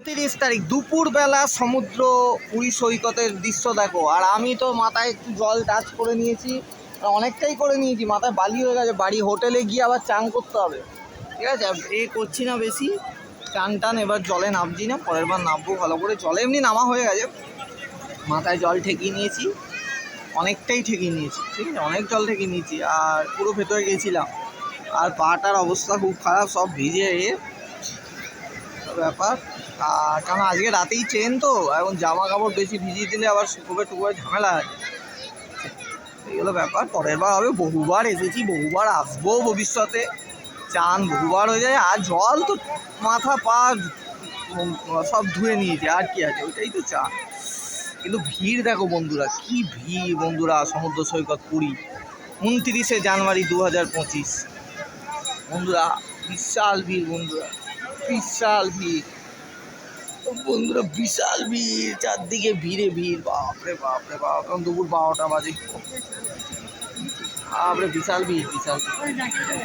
30 তারিখ দুপুরবেলা সমুদ্র পুরী সৈকতের দৃশ্য দেখো। আর আমি তো মাথায় একটু জল টাচ করে নিয়েছি, অনেকটাই করে নিয়েছি, মাথায় বালি হয়ে গেছে। বাড়ি হোটেলে গিয়ে আবার চান করতে হবে, ঠিক আছে? করছি না বেশি চান টান, এবার জলে নামছি না, পরের বার নামবো ভালো করে। জলে এমনি নামা হয়ে গেছে, মাথায় জল ঠেকিয়ে নিয়েছি, অনেকটাই ঠেকিয়ে নিয়েছি, ঠিক আছে? অনেক জল ঠেকিয়ে নিয়েছি আর পুরো ভেতরে গেছিলাম। আর পাটার অবস্থা খুব খারাপ, সব ভিজে ব্যাপার। আর কারণ আজকে রাতেই ট্রেন, তো এখন জামা কাপড় বেশি ভিজিয়ে দিলে আবার শুকোবে টুকোবে, ঝামেলা হয়। এইগুলো ব্যাপার, পরের বার হবে। বহুবার এসেছি, বহুবার আসবো ভবিষ্যতে, চান বহুবার হয়ে যায়। আর জল তো মাথা পা সব ধুয়ে নিয়েছে, আর কি আছে, ওইটাই তো চান। কিন্তু ভিড় দেখো বন্ধুরা, কি ভিড় বন্ধুরা সমুদ্র সৈকত পুরী 29শে জানুয়ারি 2025 বন্ধুরা। বিশাল ভিড় বন্ধুরা, বিশাল ভিড় বন্ধুরা, বিশাল ভিড়, চারদিকে ভিড়ে ভিড়। বাপরে বাপরে বাপ, এখন দুপুর 12টা বাজে। বাপরে বিশাল ভিড়, বিশাল ভিড়।